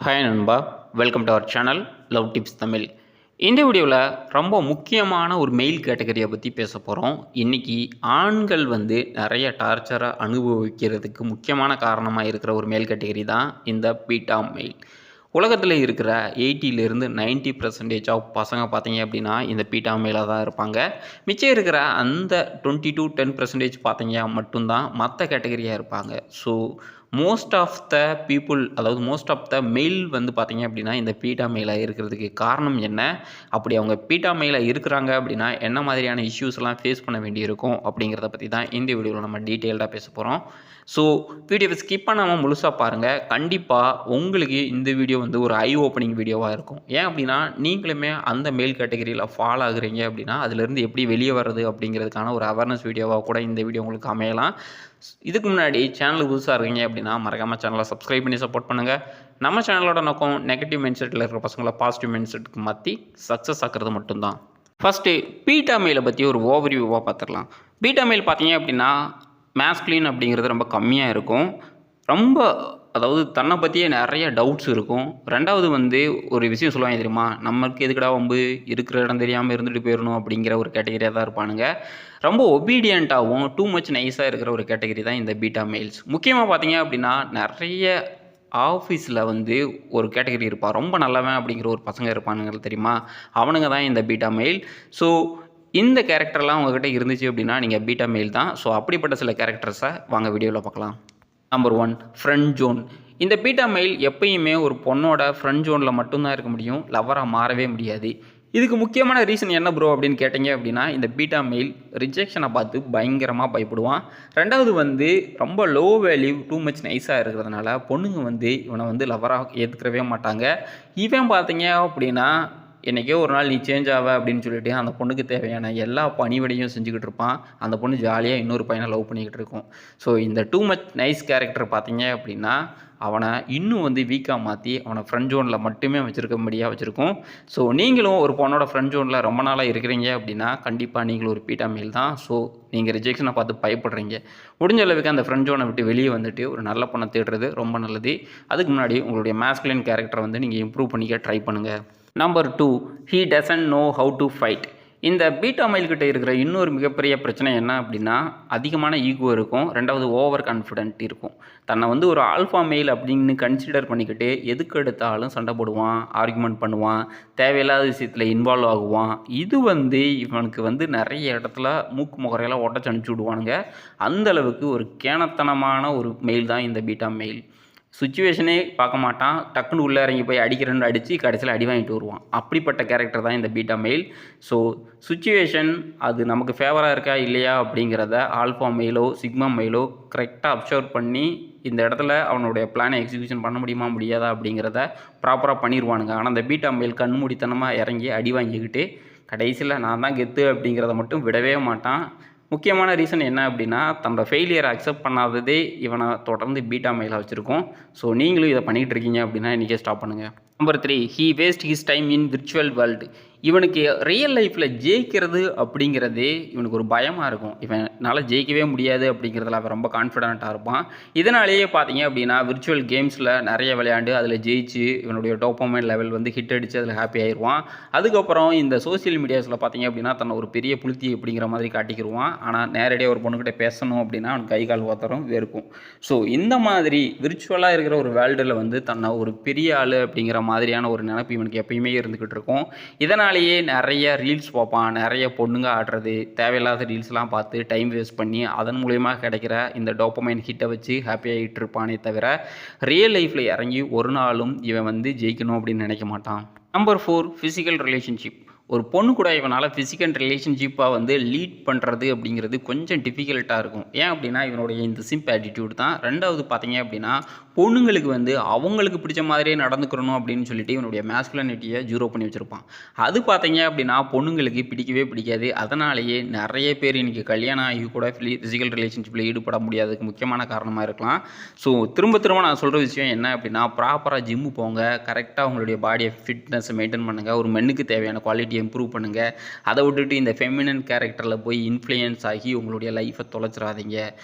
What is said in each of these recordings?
Hi நண்பா, welcome to our channel love tips Tamil. இந்த வீடியோவில் ரொம்ப முக்கியமான ஒரு மெயில் கேட்டகரியை பற்றி பேச போகிறோம். இன்றைக்கி ஆண்கள் நிறைய டார்ச்சரை அனுபவிக்கிறதுக்கு முக்கியமான காரணமாக இருக்கிற ஒரு மெயில் கேட்டகரி தான் இந்த பீட்டா மெயில். உலகத்தில் இருக்கிற 80லேருந்து 90% ஆஃப் பசங்க பார்த்தீங்க அப்படின்னா இந்த பீட்டா மெயிலாக தான் இருப்பாங்க. மிச்சம் இருக்கிற அந்த 20 to 10% பார்த்தீங்க மட்டும்தான் மற்ற கேட்டகரியாக இருப்பாங்க. So most of the people, அதாவது மோஸ்ட் ஆஃப் த மெயில் பார்த்தீங்க அப்படின்னா இந்த பீட்டா மெயிலாக இருக்கிறதுக்கு காரணம் என்ன, அப்படி அவங்க பீட்டா மெயிலாக இருக்கிறாங்க அப்படின்னா என்ன மாதிரியான இஷ்யூஸ்லாம் ஃபேஸ் பண்ண வேண்டியிருக்கும் அப்படிங்கிறத பற்றி தான் இந்த வீடியோவில் நம்ம டீட்டெயில்டாக பேச போகிறோம். ஸோ வீடியோவை ஸ்கிப் பண்ணாமல் முழுசாக பாருங்கள். கண்டிப்பாக உங்களுக்கு இந்த வீடியோ ஒரு ஐ ஓப்பனிங் வீடியோவாக இருக்கும். ஏன் அப்படின்னா நீங்களுமே அந்த மெயில் கேட்டகரியில் ஃபாலோ ஆகுறீங்க அப்படின்னா அதிலேருந்து எப்படி வெளியே வர்றது அப்படிங்கிறதுக்கான ஒரு அவேர்னஸ் வீடியோவாக கூட இந்த வீடியோ உங்களுக்கு அமையலாம். இதுக்கு முன்னாடி சேனலுக்கு புதுசாக இருக்கீங்க அப்படின்னா மறக்காமல் சேனலை சப்ஸ்கிரைப் பண்ணி சப்போர்ட் பண்ணுங்கள். நம்ம சேனலோட நோக்கம் நெகட்டிவ் மைண்ட் செட்டில் இருக்கிற பசங்களை பாசிட்டிவ் மைண்ட் செட்டுக்கு மாற்றி சக்ஸஸ் ஆக்கிறது மட்டும்தான். ஃபஸ்ட்டு பீட்டா மெயிலை பற்றி ஒரு ஓவர்வியூவாக பார்த்துடலாம். பீட்டா மெயில் பார்த்தீங்க அப்படின்னா மேஸ்குலின் அப்படிங்கிறது ரொம்ப கம்மியாக இருக்கும். ரொம்ப அதாவது தன்னை பற்றியே நிறைய டவுட்ஸ் இருக்கும். ரெண்டாவது ஒரு விஷயம் சொல்லுவாங்க தெரியுமா, நமக்கு எதுக்கடா இருக்கிற இடம் தெரியாமல் இருந்துட்டு போயிடணும் அப்படிங்கிற ஒரு கேட்டகரியாக தான் இருப்பானுங்க. ரொம்ப ஒபீடியண்ட்டாகவும் டூ மச் நைஸாக இருக்கிற ஒரு கேட்டகரி தான் இந்த பீட்டா மெயில்ஸ். முக்கியமாக பார்த்தீங்க அப்படின்னா நிறைய ஆஃபீஸில் ஒரு கேட்டகரி இருப்பான், ரொம்ப நல்லவன் அப்படிங்கிற ஒரு பசங்க இருப்பானுங்க தெரியுமா, அவனுங்க தான் இந்த பீட்டா மெயில். ஸோ இந்த கேரக்டர்லாம் உங்கள்கிட்ட இருந்துச்சு அப்படின்னா நீங்கள் பீட்டா மெயில் தான். ஸோ அப்படிப்பட்ட சில கேரக்டர்ஸை வாங்க வீடியோவில் பார்க்கலாம். Number 1, friend zone. இந்த பீட்டா மெயில் எப்பயுமே ஒரு பொண்ணோட ஃப்ரெண்ட் ஜோனில் மட்டும்தான் இருக்க முடியும், லவராக மாறவே முடியாது. இதுக்கு முக்கியமான ரீசன் என்ன ப்ரோ அப்படின்னு கேட்டிங்க அப்படின்னா இந்த பீட்டா மெயில் ரிஜெக்ஷனை பார்த்து பயங்கரமாக பயப்படுவான். ரெண்டாவது ரொம்ப லோ வேல்யூ டூ மச் நைஸாக இருக்கிறதுனால பொண்ணுங்க இவனை லவராக ஏற்றுக்கவே மாட்டாங்க. இவன் பார்த்தீங்க அப்படின்னா என்றைக்கோ ஒரு நாள் நீ சேஞ்ச் ஆவ அப்படின்னு சொல்லிட்டு அந்த பொண்ணுக்கு தேவையான எல்லா பணிவிடையும் செஞ்சுக்கிட்டு இருப்பான். அந்த பொண்ணு ஜாலியாக இன்னொரு பையனை லவ் பண்ணிக்கிட்டு இருக்கும். ஸோ இந்த டூ மச் நைஸ் கேரக்டர் பார்த்தீங்க அப்படின்னா அவனை இன்னும் வீக்காக மாற்றி அவனை ஃப்ரெண்ட் ஜோனில் மட்டுமே வச்சுருக்கபடியாக வச்சுருக்கும். ஸோ நீங்களும் ஒரு பொண்ணோட ஃப்ரெண்ட் ஜோனில் ரொம்ப நாளாக இருக்கிறீங்க அப்படின்னா கண்டிப்பாக நீங்களும் ஒரு பீட்டா மெயில் தான். ஸோ நீங்கள் ரிஜெக்ஷனை பார்த்து பயப்படுறீங்க, முடிஞ்ச அளவுக்கு அந்த ஃப்ரெண்ட் ஜோனை விட்டு வெளியே வந்துட்டு ஒரு நல்ல பொண்ணை தேடுறது ரொம்ப நல்லது. அதுக்கு முன்னாடி உங்களுடைய மேஸ்குலின் கேரக்டரை நீங்கள் இம்ப்ரூவ் பண்ணிக்க ட்ரை பண்ணுங்கள். Number 2, he doesn't know how to fight. இந்த பீட்டா மெயில்கிட்ட இருக்கிற இன்னொரு மிகப்பெரிய பிரச்சனை என்ன அப்படின்னா அதிகமான ஈகோ இருக்கும். ரெண்டாவது ஓவர் கான்ஃபிடென்ட் இருக்கும். தன்னை ஒரு ஆல்ஃபா மெயில் அப்படின்னு கன்சிடர் பண்ணிக்கிட்டு எதுக்கு எடுத்தாலும் சண்டை போடுவான், ஆர்குமெண்ட் பண்ணுவான், தேவையில்லாத விஷயத்தில் இன்வால்வ் ஆகுவான். இது இவனுக்கு நிறைய இடத்துல மூக்கு முகரையெல்லாம் உடச்சி அனுப்பிச்சி விடுவானுங்க. அந்தளவுக்கு ஒரு கேனத்தனமான ஒரு மெயில் தான் இந்த பீட்டா மெயில். சுச்சுவேஷனே பார்க்க மாட்டான், டக்குன்னு உள்ளே இறங்கி போய் அடிக்கிறேன்னு அடித்து கடைசியில் அடி வாங்கிட்டு வருவான். அப்படிப்பட்ட கேரக்டர் தான் இந்த பீட்டா மெயில். ஸோ சுச்சுவேஷன் அது நமக்கு ஃபேவராக இருக்கா இல்லையா அப்படிங்கிறத ஆல்ஃபா மெயிலோ சிக்மா மெயிலோ கரெக்டாக அப்சர்வ் பண்ணி இந்த இடத்துல அவனுடைய பிளானை எக்ஸிக்யூஷன் பண்ண முடியுமா முடியாதா அப்படிங்கிறத ப்ராப்பராக பண்ணிடுவானுங்க. ஆனால் அந்த பீட்டா மெயில் கண்மூடித்தனமாக இறங்கி அடி வாங்கிக்கிட்டு கடைசியில் நான் தான் கெத்து அப்படிங்கிறத மட்டும் விடவே மாட்டான். முக்கியமான ரீசன் என்ன அப்படின்னா தன்னோட ஃபெயிலியரை அக்செப்ட் பண்ணாததே இவனை தொடர்ந்து பீட்டா மெயிலாக வச்சுருக்கோம். ஸோ நீங்களும் இதை பண்ணிகிட்டு இருக்கீங்க அப்படின்னா இன்றைக்கே ஸ்டாப் பண்ணுங்கள். Number 3, he waste his time in virtual world. இவனுக்கு ரியல் லைஃப்பில் ஜெயிக்கிறது அப்படிங்கிறதே இவனுக்கு ஒரு பயமாக இருக்கும். இவனால் ஜெயிக்கவே முடியாது அப்படிங்கிறதுல அவன் ரொம்ப கான்ஃபிடென்ட்டாக இருப்பான். இதனாலேயே பார்த்தீங்க அப்படின்னா விர்ச்சுவல் கேம்ஸில் நிறைய விளையாண்டு அதில் ஜெயிச்சு இவனுடைய டோபமைன் லெவல் ஹிட் அடித்து அதில் ஹாப்பி ஆயிடுவான். அதுக்கப்புறம் இந்த சோசியல் மீடியாஸில் பார்த்தீங்க அப்படின்னா தன்னை ஒரு பெரிய புளுத்தி அப்படிங்கிற மாதிரி காட்டிக்கிடுவான். ஆனால் நேரடியாக ஒரு பொண்ணுக்கிட்ட பேசணும் அப்படின்னா அவனுக்கு கை கால் ஓத்தரும் வேர்க்கும். ஸோ இந்த மாதிரி விர்ச்சுவலாக இருக்கிற ஒரு வேர்ல்டில் தன்னை ஒரு பெரிய ஆள் அப்படிங்கிற மாதிரியான ஒரு நினைப்பு இவனுக்கு எப்பயுமே இருந்துக்கிட்டு இருக்கும். இதனாலேயே நிறைய ரீல்ஸ் பார்ப்பான், நிறைய பொண்ணுங்க ஆடுறது தேவையில்லாத ரீல்ஸ்லாம் பார்த்து டைம் வேஸ்ட் பண்ணி அதன் மூலயமா கிடைக்கிற இந்த டோபமைன் ஹிட்டை வச்சு ஹாப்பி ஆகிட்டு இருப்பானே தவிர ரியல் லைஃப்பில் இறங்கி ஒரு நாளும் இவன் ஜெயிக்கணும் அப்படின்னு நினைக்க மாட்டான். Number 4, physical relationship. ஒரு பொண்ணு கூட இவனால் ஃபிசிக்கல் ரிலேஷன்ஷிப்பாக லீட் பண்ணுறது அப்படிங்கிறது கொஞ்சம் டிஃபிகல்ட்டாக இருக்கும். ஏன் அப்படின்னா இவனுடைய இந்த சிம்ப் ஆட்டிடியூட் தான். ரெண்டாவது பார்த்தீங்க அப்படின்னா பொண்ணுங்களுக்கு அவங்களுக்கு பிடிச்ச மாதிரியே நடந்துக்கிறணும் அப்படின்னு சொல்லிட்டு இவனுடைய மேஸ்குலினிட்டியை ஜீரோ பண்ணி வச்சுருப்பான். அது பார்த்தீங்க அப்படின்னா பொண்ணுங்களுக்கு பிடிக்கவே பிடிக்காது. அதனாலேயே நிறைய பேர் இன்றைக்கி கல்யாணம் ஆகி கூட ஃபிசிக்கல் ரிலேஷன்ஷிப்பில் ஈடுபட முடியாததுக்கு முக்கியமான காரணமாக இருக்கலாம். ஸோ திரும்ப நான் சொல்கிற விஷயம் என்ன அப்படின்னா ப்ராப்பராக ஜிம்மு போங்க, கரெக்டாக உங்களுடைய பாடியை ஃபிட்னஸை மெயின்டைன் பண்ணுங்கள், ஒரு மென்னுக்கு தேவையான குவாலிட்டி குவாலிட்டியை இம்ப்ரூவ் பண்ணுங்கள். அதை விட்டுட்டு இந்த ஃபெமினன் கேரக்டரில் போய் இன்ஃப்ளூயன்ஸ் ஆகி உங்களுடைய லைஃப்பை தொலைச்சிடாதீங்க.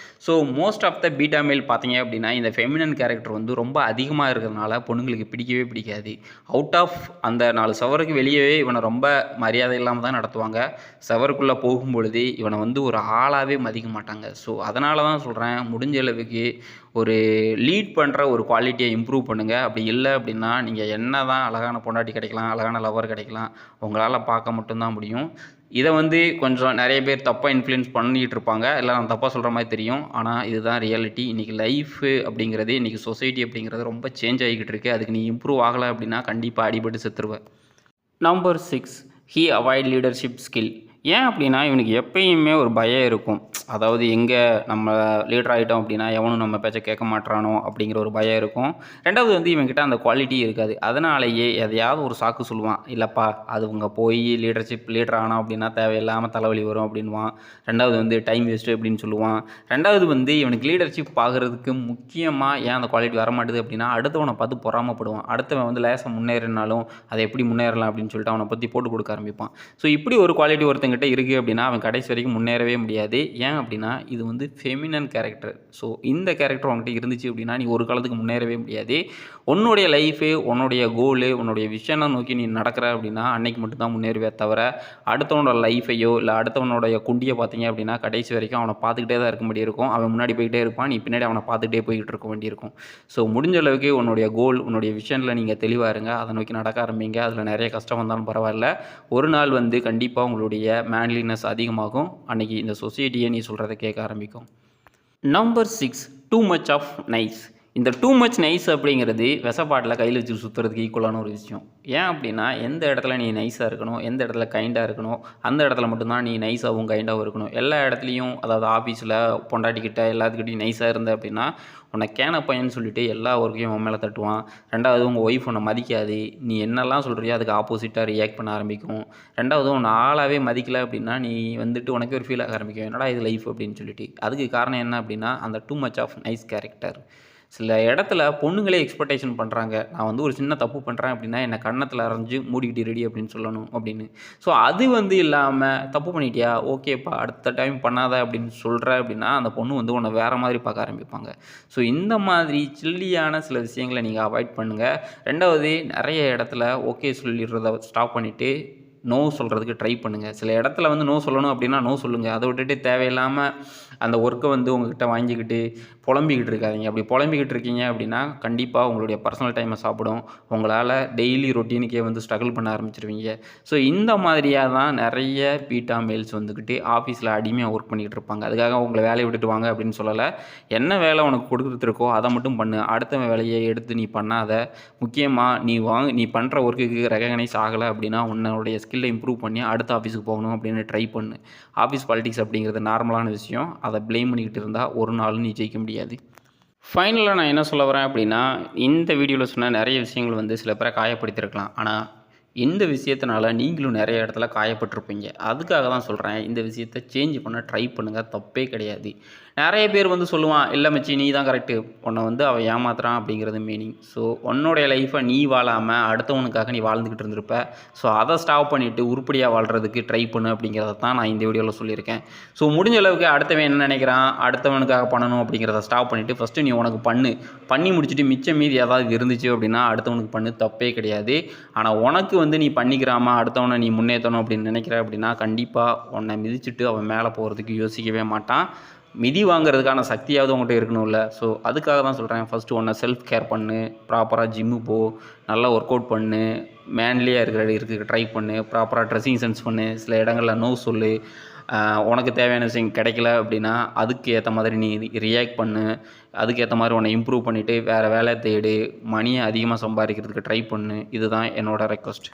So most of the beta male பார்த்தீங்க அப்படின்னா இந்த ஃபெமினன் கேரக்டர் வந்து ரொம்ப அதிகமாக இருக்கிறதுனால பொண்ணுங்களுக்கு பிடிக்கவே பிடிக்காது. அவுட் ஆஃப் அந்த 4 சவருக்கு வெளியவே இவனை ரொம்ப மரியாதை இல்லாமல் தான் நடத்துவாங்க. சவருக்குள்ளே போகும்பொழுது இவனை வந்து ஒரு ஆளாகவே மதிக்க மாட்டாங்க. ஸோ அதனால தான் சொல்கிறேன், முடிஞ்ச அளவுக்கு ஒரு லீட் பண்ணுற ஒரு குவாலிட்டியை இம்ப்ரூவ் பண்ணுங்கள். அப்படி இல்லை அப்படின்னா நீங்கள் என்ன தான் அழகான பொண்டாட்டி கிடைக்கலாம், அழகான லவர் கிடைக்கலாம், உங்களால் பார்க்க மட்டும்தான் முடியும். இதை வந்து கொஞ்சம் நிறைய பேர் தப்பாக இன்ஃப்ளூயன்ஸ் பண்ணிகிட்டு இருப்பாங்க. இல்லை நான் தப்பாக சொல்கிற மாதிரி தெரியும். ஆனால் இதுதான் ரியாலிட்டி. இன்றைக்கி லைஃபு அப்படிங்கிறது, இன்றைக்கி சொசைட்டி அப்படிங்கிறது ரொம்ப சேஞ்ச் ஆகிக்கிட்டு இருக்குது. அதுக்கு நீ இம்ப்ரூவ் ஆகலை அப்படின்னா கண்டிப்பாக அடிபட்டு செத்துருவேன். Number 6, he avoid leadership skill. ஏன் அப்படின்னா இவனுக்கு எப்பயுமே ஒரு பயம் இருக்கும். அதாவது எங்கே நம்ம லீடர் ஆகிட்டோம் அப்படின்னா எவனும் நம்ம பேச்சை கேட்க மாட்டானோ அப்படிங்கிற ஒரு பயம் இருக்கும். ரெண்டாவது வந்து இவன்கிட்ட அந்த குவாலிட்டி இருக்காது. அதனாலேயே எதையாவது ஒரு சாக்கு சொல்லுவான். இல்லைப்பா அது இவங்க போய் லீடர் ஆனோம் அப்படின்னா தேவையில்லாமல் தலைவலி வரும் அப்படின்வான். ரெண்டாவது வந்து டைம் வேஸ்ட்டு அப்படின்னு சொல்லுவான். ரெண்டாவது வந்து இவனுக்கு லீடர்ஷிப் ஆகிறதுக்கு முக்கியமாக ஏன் அந்த குவாலிட்டி வரமாட்டுது அப்படின்னா அடுத்தவனை பார்த்து பொறாமப்படுவான். அடுத்தவன் வந்து லேசாக முன்னேறினாலும் அதை எப்படி முன்னேறலாம் அப்படின்னு சொல்லிட்டு அவனை பற்றி போட்டு கொடுக்க ஆரம்பிப்பான். ஸோ இப்படி ஒரு குவாலிட்டி ஒருத்தங்கிட்ட இருக்குது அப்படின்னா அவன் கடைசி வரைக்கும் முன்னேறவே முடியாது. ஏன் அப்படின்னா இது வந்து ஃபெமினன் கேரக்டர். ஸோ இந்த கேரக்டர் உங்கள்கிட்ட இருந்துச்சு அப்படின்னா நீ ஒரு காலத்துக்கு முன்னேறவே முடியாது. உன்னுடைய லைஃபு, உன்னுடைய கோலு, உன்னுடைய விஷனை நோக்கி நீ நடக்கிற அப்படின்னா அன்னைக்கு மட்டும்தான் முன்னேறுவே தவிர அடுத்தவனோட லைஃபையோ இல்லை அடுத்தவனோடைய குண்டியை பார்த்தீங்க அப்படின்னா கடைசி வரைக்கும் அவனை பார்த்துக்கிட்டே தான் இருக்க வேண்டியிருக்கும். அவன் முன்னாடி போய்கிட்டே இருப்பான், நீ பின்னாடி அவனை பார்த்துக்கிட்டே போய்கிட்டு இருக்க வேண்டியிருக்கும். ஸோ முடிஞ்ச அளவுக்கு உன்னுடைய கோல், உன்னுடைய விஷனில் நீங்கள் தெளிவாக இருங்க. அதை நோக்கி நடக்க ஆரம்பிங்க. அதில் நிறைய கஷ்டம் வந்தாலும் பரவாயில்ல. ஒரு நாள் வந்து கண்டிப்பாக உங்களுடைய மேன்லினஸ் அதிகமாகும். அன்றைக்கி இந்த சொசைட்டியை நீ சொல்கிறத கேட்க ஆரம்பிக்கும். Number 6, too much of nice. இந்த டூ மச் நைஸ் அப்படிங்கிறது விஷப்பாட்டில் கையில் வச்சு சுற்றுறதுக்கு ஈக்குவலான ஒரு விஷயம். ஏன் அப்படின்னா எந்த இடத்துல நீ நைஸாக இருக்கணும், எந்த இடத்துல கைண்டாக இருக்கணும், அந்த இடத்துல மட்டும்தான் நீ நைஸாகவும் கைண்டாகவும் இருக்கணும். எல்லா இடத்துலையும், அதாவது ஆஃபீஸில் பொண்டாட்டிக்கிட்ட எல்லாத்துக்கிட்டையும் நைஸாக இருந்த அப்படின்னா உன்னை கேன பையன்னு சொல்லிட்டு எல்லா ஒர்க்கையும் உன் மேலே தட்டுவான். ரெண்டாவது உங்கள் ஒய்ஃப் உன்னை மதிக்காது. நீ என்னெல்லாம் சொல்கிறியோ அதுக்கு ஆப்போசிட்டாக ரியாக்ட் பண்ண ஆரம்பிக்கும். ரெண்டாவது உன்னை ஆளாகவே மதிக்கலை அப்படின்னா நீ வந்துட்டு உனக்கு ஒரு ஃபீல் ஆக ஆரம்பிக்கும், என்னடா இது லைஃப் அப்படின்னு சொல்லிட்டு. அதுக்கு காரணம் என்ன அப்படின்னா அந்த too much of nice character. சில இடத்துல பொண்ணுங்களே எக்ஸ்பெக்டேஷன் பண்ணுறாங்க, நான் வந்து ஒரு சின்ன தப்பு பண்ணுறேன் அப்படின்னா என்னை கன்னத்தில் அரைஞ்சு மூடிக்கிட்டு ரெடி அப்படின்னு சொல்லணும் அப்படின்னு. ஸோ அது வந்து இல்லாமல் தப்பு பண்ணிட்டியா, ஓகேப்பா அடுத்த டைம் பண்ணாத அப்படின்னு சொல்கிற அப்படின்னா அந்த பொண்ணு வந்து உன்னை வேறு மாதிரி பார்க்க ஆரம்பிப்பாங்க. ஸோ இந்த மாதிரி சில்லியான சில விஷயங்களை நீங்கள் அவாய்ட் பண்ணுங்கள். ரெண்டாவது நிறைய இடத்துல ஓகே சொல்லிடுறத ஸ்டாப் பண்ணிவிட்டு நோ சொல்கிறதுக்கு ட்ரை பண்ணுங்கள். சில இடத்துல வந்து நோ சொல்லணும் அப்படின்னா நோ சொல்லுங்கள். அதை விட்டுட்டு தேவையில்லாமல் அந்த ஒர்க்கை வந்து உங்கள்கிட்ட வாங்கிக்கிட்டு புலம்பிக்கிட்டு இருக்காதீங்க. அப்படி புலம்பிக்கிட்டு இருக்கீங்க அப்படின்னா கண்டிப்பாக உங்களுடைய பர்சனல் டைமை சாப்பிடும். உங்களால் டெய்லி ரொட்டீனுக்கே வந்து ஸ்ட்ரகிள் பண்ண ஆரம்பிச்சிருவீங்க. ஸோ இந்த மாதிரியாக தான் நிறைய பீட்டா மேல்ஸ் வந்துக்கிட்டு ஆஃபீஸில் அடிமையாக ஒர்க் பண்ணிக்கிட்டு இருப்பாங்க. அதுக்காக உங்களை வேலையை விட்டுட்டு வாங்க அப்படின்னு சொல்லலை. என்ன வேலை உனக்கு கொடுத்துருக்கோ அதை மட்டும் பண்ணு. அடுத்த வேலையை எடுத்து நீ பண்ணாத. முக்கியமாக நீ பண்ணுற ஒர்க்குக்கு ரெகக்னைஸ் ஆகலை அப்படின்னா உன்னுடைய ஸ்கில்லை இம்ப்ரூவ் பண்ணி அடுத்த ஆஃபீஸுக்கு போகணும் அப்படின்னு ட்ரை பண்ணு. ஆஃபீஸ் பாலிடிக்ஸ் அப்படிங்கிறது நார்மலான விஷயம். அதை ப்ளேம் பண்ணிக்கிட்டு இருந்தால் ஒரு நாள் நீ ஜெயிக்க முடியாது. ஃபைனலாக நான் என்ன சொல்ல வரேன் அப்படின்னா இந்த வீடியோவில் சொன்ன நிறைய விஷயங்கள் வந்து சில பேரை காயப்படுத்தியிருக்கலாம். ஆனால் இந்த விஷயத்தினால நீங்களும் நிறைய இடத்துல காயப்பட்டிருப்பீங்க. அதுக்காக தான் சொல்கிறேன், இந்த விஷயத்தை சேஞ்ச் பண்ண ட்ரை பண்ணுங்கள், தப்பே கிடையாது. நிறைய பேர் வந்து சொல்லுவான், இல்லை மச்சி நீ தான் கரெக்டு, உன்னை வந்து அவன் ஏமாத்துறான் அப்படிங்கிறது மீனிங். ஸோ உன்னுடைய லைஃப்பை நீ வாழாமல் அடுத்தவனுக்காக நீ வாழ்ந்துக்கிட்டு இருந்திருப்ப. ஸோ அதை ஸ்டாப் பண்ணிவிட்டு உருப்படியாக வாழ்கிறதுக்கு ட்ரை பண்ணு அப்படிங்கிறத தான் நான் இந்த வீடியோவில் சொல்லியிருக்கேன். ஸோ முடிஞ்ச அளவுக்கு அடுத்தவன் என்ன நினைக்கிறான், அடுத்தவனுக்காக பண்ணணும் அப்படிங்கிறத ஸ்டாப் பண்ணிவிட்டு ஃபஸ்ட்டு நீ உனக்கு பண்ணி முடிச்சுட்டு மிச்சம் மீதி ஏதாவது இருந்துச்சு அப்படின்னா அடுத்தவனுக்கு பண்ணு, தப்பே கிடையாது. ஆனால் உனக்கு வந்து நீ பண்ணிக்கிறாமல் அடுத்தவனை நீ முன்னேற்றணும் அப்படின்னு நினைக்கிற அப்படின்னா கண்டிப்பாக உன்னை மிதிச்சுட்டு அவன் மேலே போகிறதுக்கு யோசிக்கவே மாட்டான். மிதி வாங்கிறதுக்கான சக்தியாவது உங்கள்கிட்ட இருக்கணும்ல. ஸோ அதுக்காக தான் சொல்கிறேன், ஃபஸ்ட்டு உன்னை செல்ஃப் கேர் பண்ணு, ப்ராப்பராக ஜிம்மு போ, நல்லா ஒர்க் அவுட் பண்ணு, மேன்லியாக இருக்க ட்ரை பண்ணு, ப்ராப்பராக ட்ரெஸ்ஸிங் சென்ஸ் பண்ணு, சில இடங்களில் நோ சொல்லு. உனக்கு தேவையான விஷயம் கிடைக்கல அப்படின்னா அதுக்கு ஏற்ற மாதிரி நீ ரியாக்ட் பண்ணு. அதுக்கேற்ற மாதிரி உன்னை இம்ப்ரூவ் பண்ணிவிட்டு வேறு வேலை தேடு, மணியை அதிகமாக சம்பாதிக்கிறதுக்கு ட்ரை பண்ணு. இதுதான் என்னோடய ரெக்வஸ்ட்.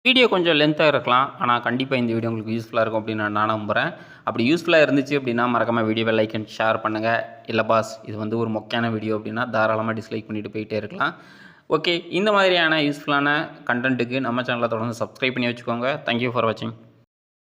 வீடியோ கொஞ்சம் லென்த்தாக இருக்கலாம், ஆனால் கண்டிப்பாக இந்த வீடியோ உங்களுக்கு யூஸ்ஃபுல்லாக இருக்கும் அப்படின்னு நான் நம்புகிறேன். அப்படி யூஸ்ஃபுல்லாக இருந்துச்சு அப்படின்னா மறக்காமல் வீடியோவை லைக் அண்ட் ஷேர் பண்ணுங்கள். இல்லை பாஸ் இது வந்து ஒரு மொக்கையான வீடியோ அப்படின்னா தாராளமாக டிஸ்லைக் பண்ணிவிட்டு போயிட்டே இருக்கலாம். ஓகே, இந்த மாதிரியான யூஸ்ஃபுல்லான கண்டென்ட்டுக்கு நம்ம சேனலை தொடர்ந்து சப்ஸ்கிரைப் பண்ணி வச்சுக்கோங்க. தேங்க்யூ ஃபார் வாட்சிங்.